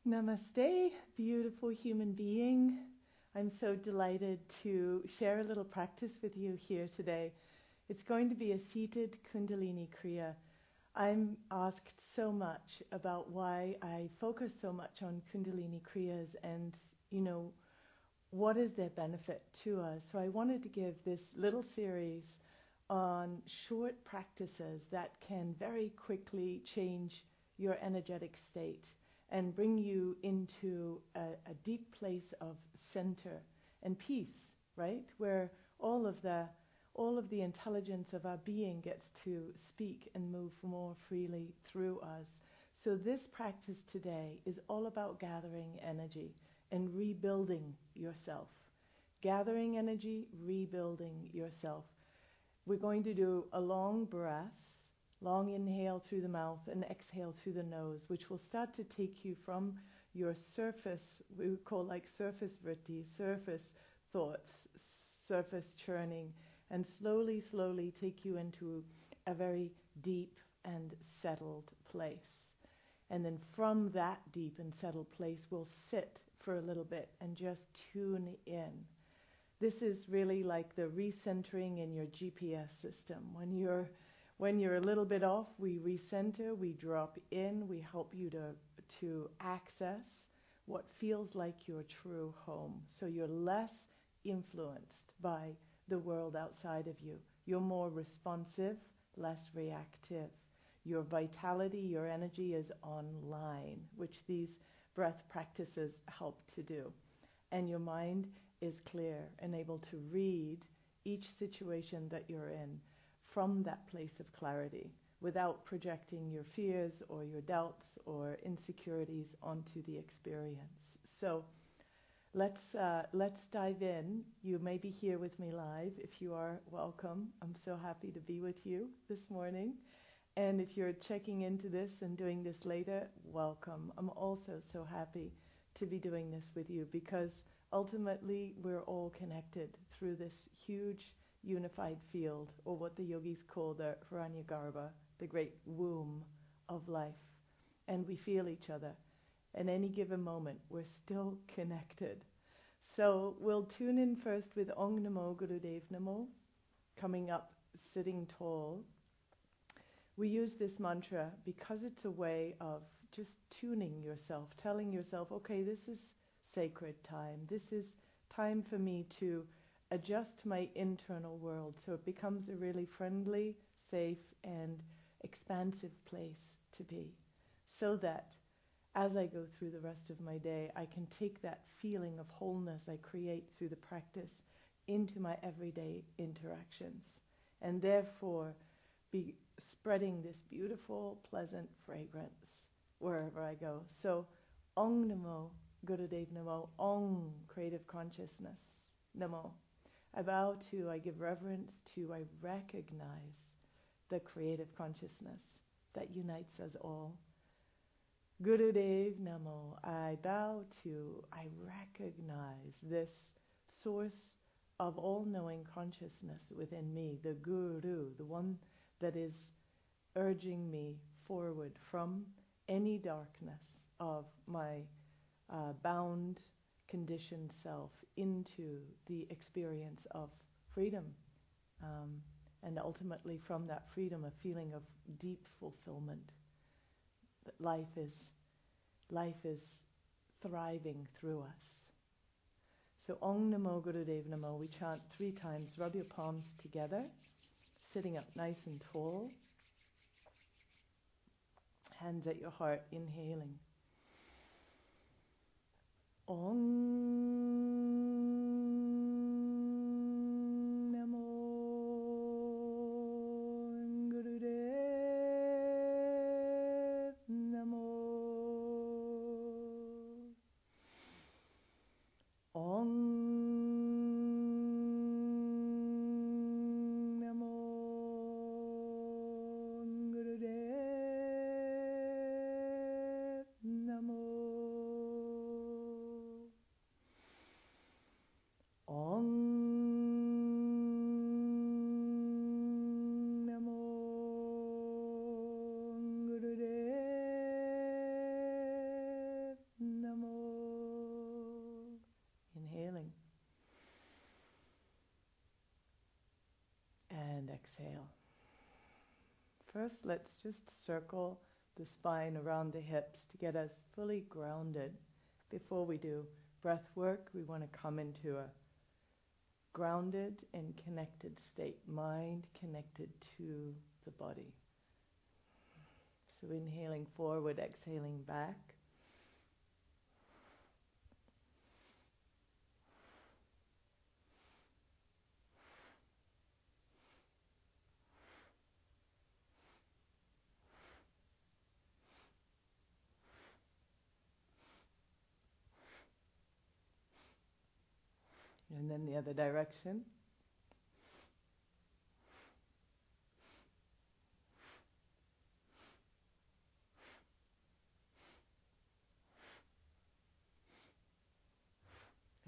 Namaste, beautiful human being. I'm so delighted to share a little practice with you here today. It's going to be a seated Kundalini Kriya. I'm asked so much about why I focus so much on Kundalini Kriyas and, what is their benefit to us. So I wanted to give this little series on short practices that can very quickly change your energetic state and bring you into a deep place of center and peace, right? Where all of the intelligence of our being gets to speak and move more freely through us. So this practice today is all about gathering energy and rebuilding yourself. Gathering energy, rebuilding yourself. We're going to do a long breath, long inhale through the mouth and exhale through the nose, which will start to take you from your surface, we would call like surface vritti, surface thoughts, surface churning, and slowly, slowly take you into a very deep and settled place. And then from that deep and settled place, we'll sit for a little bit and just tune in. This is really like the recentering in your GPS system. When you're a little bit off, we recenter, we drop in, we help you to access what feels like your true home. So you're less influenced by the world outside of you. You're more responsive, less reactive. Your vitality, your energy is online, which these breath practices help to do. And your mind is clear and able to read each situation that you're in from that place of clarity without projecting your fears or your doubts or insecurities onto the experience. So let's dive in. You may be here with me live. If you are, welcome. I'm so happy to be with you this morning. And if you're checking into this and doing this later, welcome. I'm also so happy to be doing this with you because ultimately we're all connected through this huge unified field, or what the yogis call the Hiranyagarbha, the great womb of life. And we feel each other. At any given moment, we're still connected. So we'll tune in first with Om Namo Gurudev Namo, coming up, sitting tall. We use this mantra because it's a way of just tuning yourself, telling yourself, okay, this is sacred time. This is time for me to adjust my internal world so it becomes a really friendly, safe, and expansive place to be. So that as I go through the rest of my day, I can take that feeling of wholeness I create through the practice into my everyday interactions. And therefore, be spreading this beautiful, pleasant fragrance wherever I go. So, Om Namo Gurudev Namo, Om Creative Consciousness Namo. I bow to, I give reverence to, I recognize the creative consciousness that unites us all. Gurudev Namo, I bow to, I recognize this source of all-knowing consciousness within me, the Guru, the one that is urging me forward from any darkness of my bound, conditioned self into the experience of freedom. And ultimately from that freedom, a feeling of deep fulfillment. That life is thriving through us. So Om Namo Gurudev Namo, we chant 3 times. Rub your palms together, sitting up nice and tall. Hands at your heart, inhaling. Om Namo Gurudev Namo. Om first, let's just circle the spine around the hips to get us fully grounded. Before we do breath work, we want to come into a grounded and connected state, mind connected to the body. So inhaling forward, exhaling back. And then the other direction.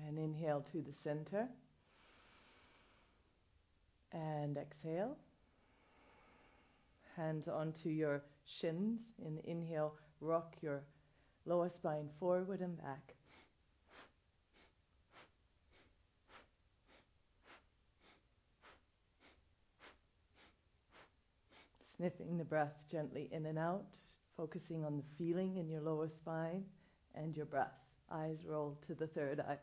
And inhale to the center. And exhale. Hands onto your shins. In the inhale, rock your lower spine forward and back. Sniffing the breath gently in and out, focusing on the feeling in your lower spine and your breath. Eyes roll to the third eye.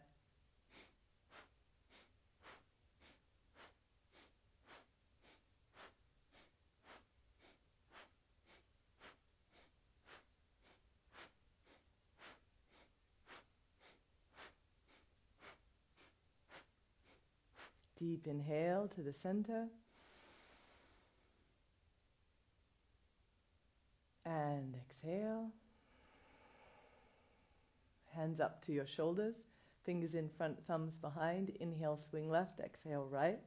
Deep inhale to the center. And exhale. Hands up to your shoulders. Fingers in front, thumbs behind. Inhale, swing left. Exhale, right.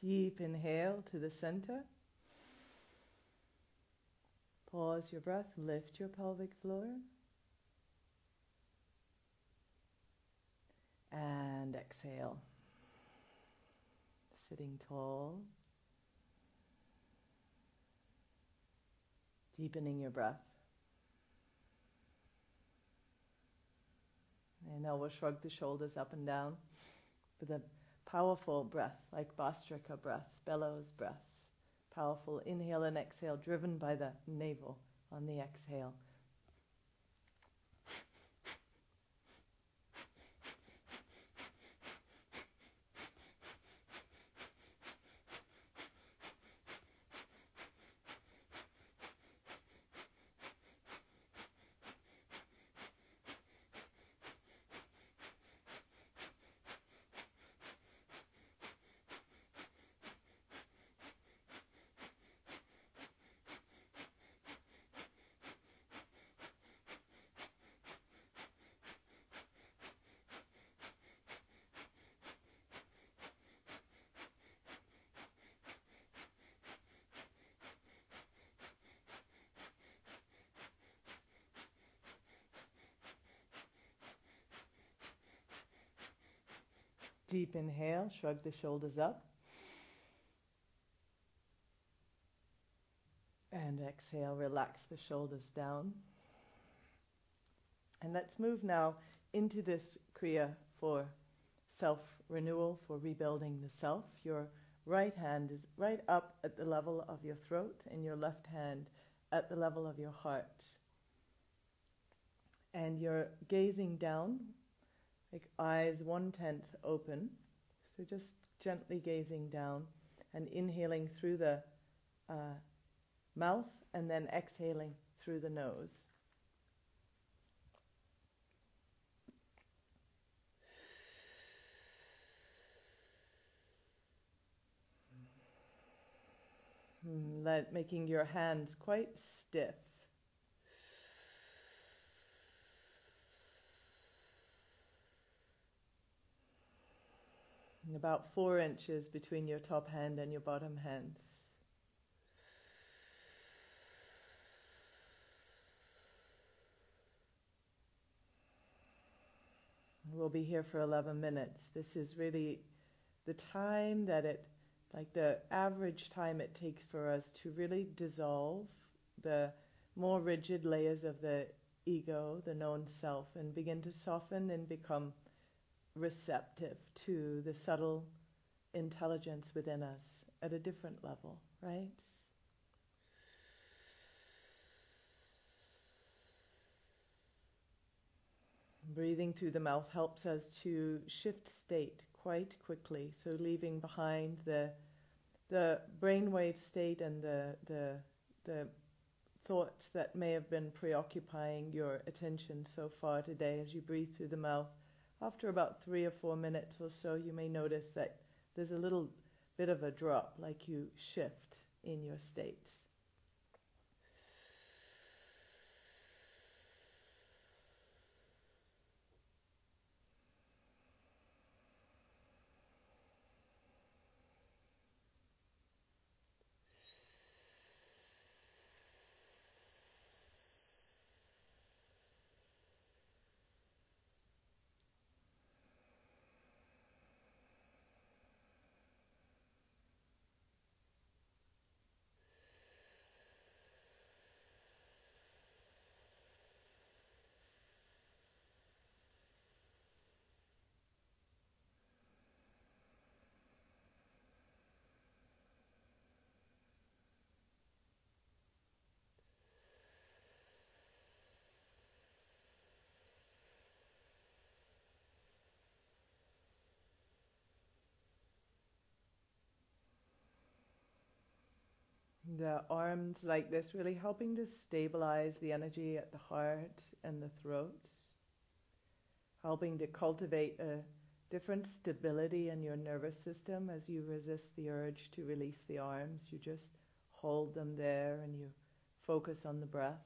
Deep inhale to the center. Pause your breath, lift your pelvic floor. And exhale. Sitting tall. Deepening your breath. And now we'll shrug the shoulders up and down with a powerful breath, like Bhastrika breath, bellows breath. Powerful inhale and exhale, driven by the navel on the exhale. Deep inhale, shrug the shoulders up. And exhale, relax the shoulders down. And let's move now into this Kriya for self-renewal, for rebuilding the self. Your right hand is right up at the level of your throat and your left hand at the level of your heart. And you're gazing down, like eyes 1/10 open. So just gently gazing down and inhaling through the mouth and then exhaling through the nose. Making your hands quite stiff. And about 4 inches between your top hand and your bottom hand. We'll be here for 11 minutes. This is really the time that like the average time it takes for us to really dissolve the more rigid layers of the ego, the known self, and begin to soften and become receptive to the subtle intelligence within us at a different level, right? Breathing through the mouth helps us to shift state quite quickly, so leaving behind the brainwave state and the thoughts that may have been preoccupying your attention so far today. As you breathe through the mouth, after about 3 or 4 minutes or so, you may notice that there's a little bit of a drop, like you shift in your state. The arms like this, really helping to stabilize the energy at the heart and the throat, helping to cultivate a different stability in your nervous system. As you resist the urge to release the arms, you just hold them there and you focus on the breath.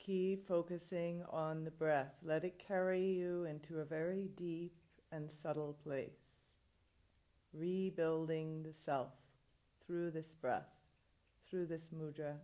keep focusing on the breath. Let it carry you into a very deep and subtle place. Rebuilding the self through this breath, through this mudra.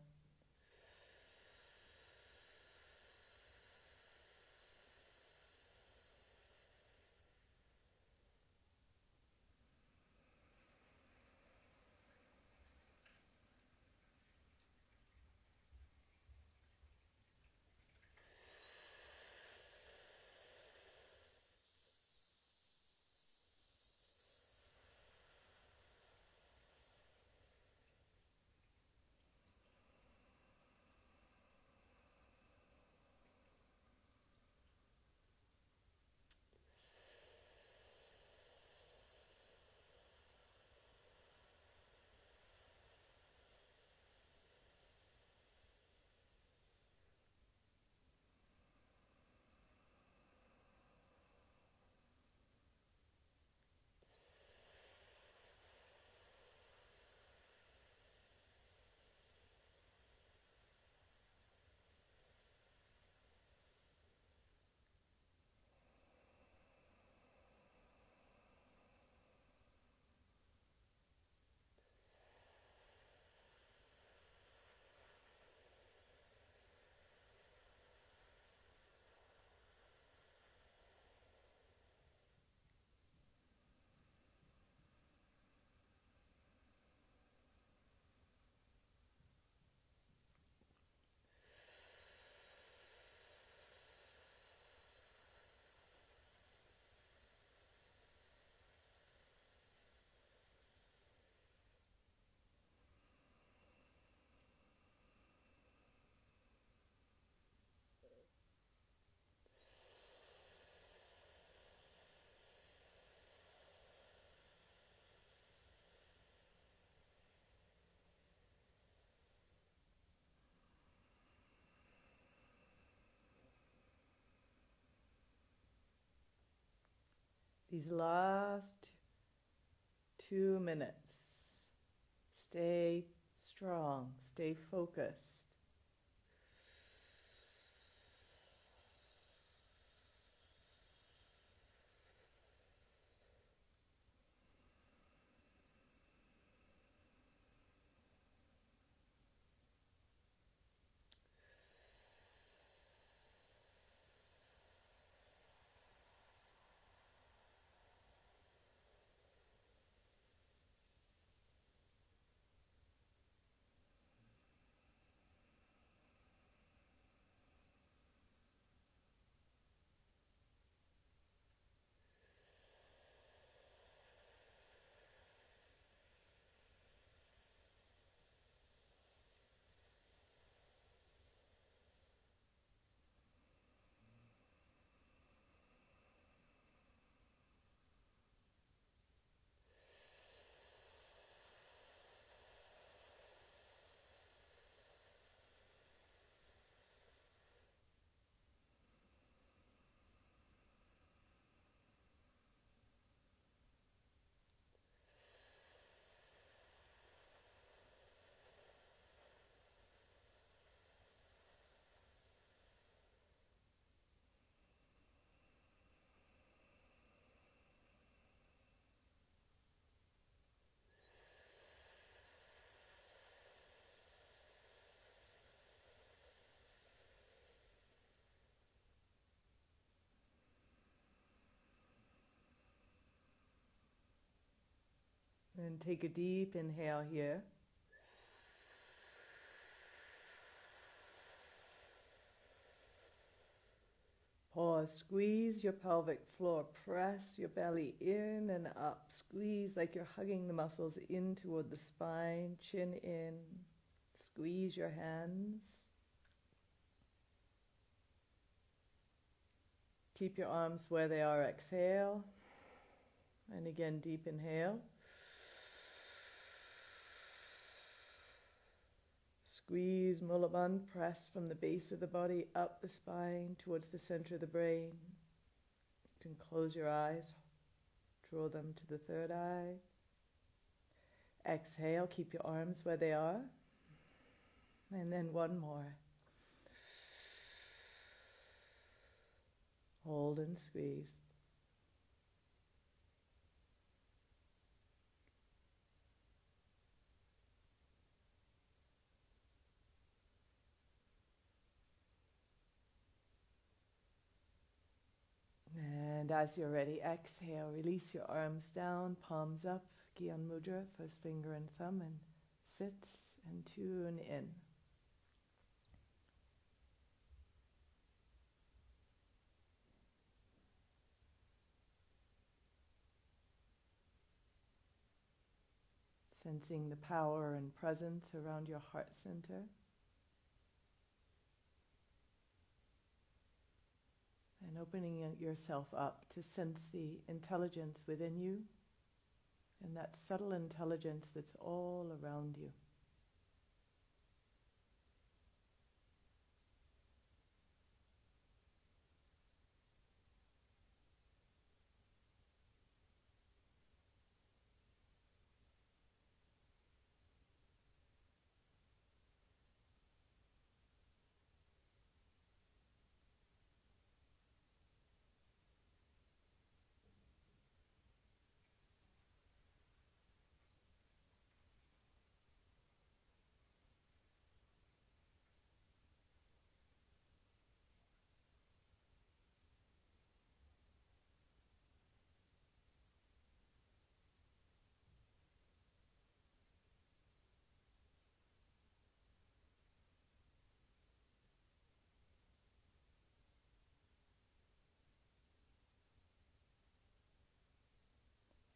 These last 2 minutes, stay strong, stay focused. And take a deep inhale here. Pause, squeeze your pelvic floor, press your belly in and up, squeeze like you're hugging the muscles in toward the spine, chin in, squeeze your hands. Keep your arms where they are, exhale, and again deep inhale. Squeeze Mula Bandha, press from the base of the body up the spine towards the center of the brain. You can close your eyes, draw them to the third eye. Exhale, keep your arms where they are. And then one more. Hold and squeeze. And as you're ready, exhale, release your arms down, palms up, Gyan Mudra, first finger and thumb, and sit and tune in. Sensing the power and presence around your heart center. And opening yourself up to sense the intelligence within you and that subtle intelligence that's all around you.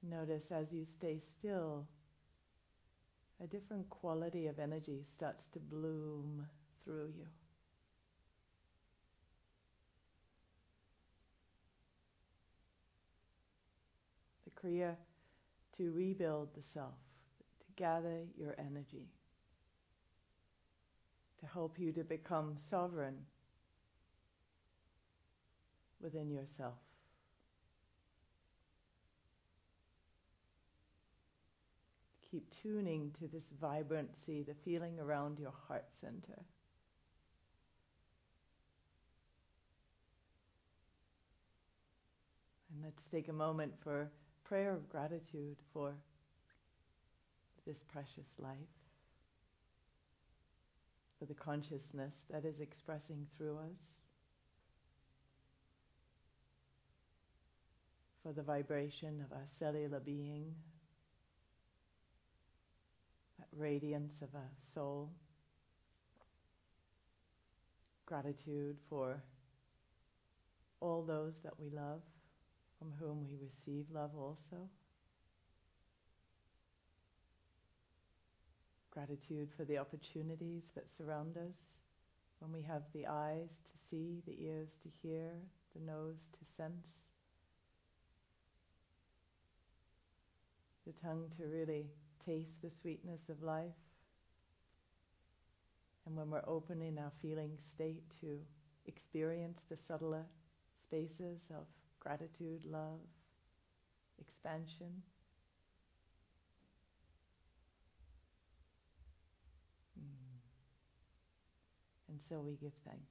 Notice as you stay still, a different quality of energy starts to bloom through you. The Kriya to rebuild the self, to gather your energy, to help you to become sovereign within yourself. Keep tuning to this vibrancy, the feeling around your heart center. And let's take a moment for prayer of gratitude for this precious life, for the consciousness that is expressing through us, for the vibration of our cellular being, that radiance of a soul. Gratitude for all those that we love, from whom we receive love also. Gratitude for the opportunities that surround us, when we have the eyes to see, the ears to hear, the nose to sense, the tongue to really taste the sweetness of life, and when we're open in our feeling state to experience the subtler spaces of gratitude, love, expansion. And so we give thanks.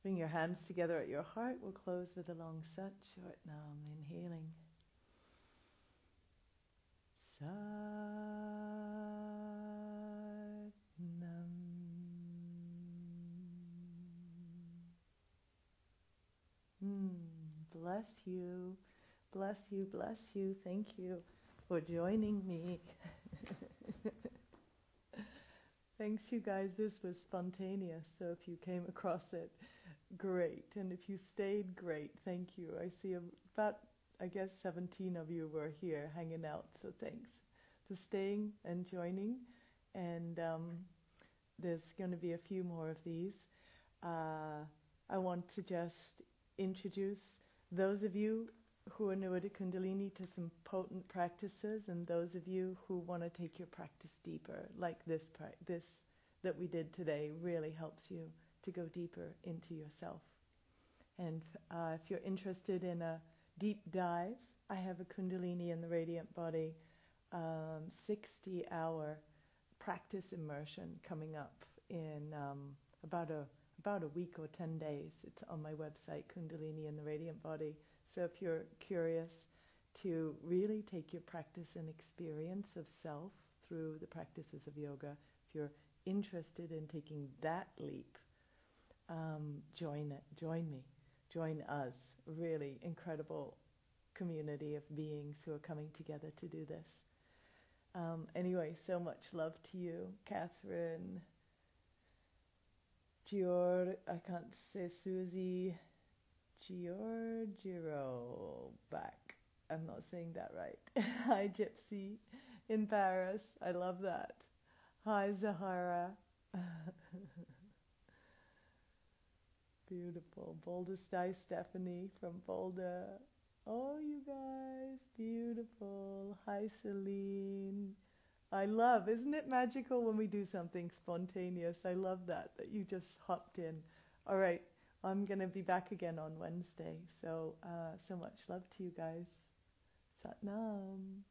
Bring your hands together at your heart. We'll close with a long Sat, short Nam, inhaling. Sat Nam. Bless you, bless you, bless you. Thank you for joining me. Thanks, you guys. This was spontaneous, so if you came across it, great. And if you stayed, great. Thank you. I see about, 17 of you were here hanging out, so thanks for staying and joining. And there's going to be a few more of these. I want to just introduce those of you who are newer to Kundalini to some potent practices, and those of you who want to take your practice deeper, like this that we did today really helps you to go deeper into yourself. And if you're interested in a deep dive, I have a Kundalini in the Radiant Body 60-hour practice immersion coming up in about about a week or 10 days. It's on my website, Kundalini and the Radiant Body. So if you're curious to really take your practice and experience of self through the practices of yoga, if you're interested in taking that leap, join me, join us. Really incredible community of beings who are coming together to do this. Anyway, so much love to you, Catherine, I can't say Susie, Giorgiro back. I'm not saying that right. Hi, Gypsy in Paris. I love that. Hi, Zahara. Beautiful. Boulder Sty Stephanie from Boulder. Oh, you guys, beautiful. Hi, Celine. I love, isn't it magical when we do something spontaneous? I love that you just hopped in. All right, I'm going to be back again on Wednesday. So, so much love to you guys. Sat Nam.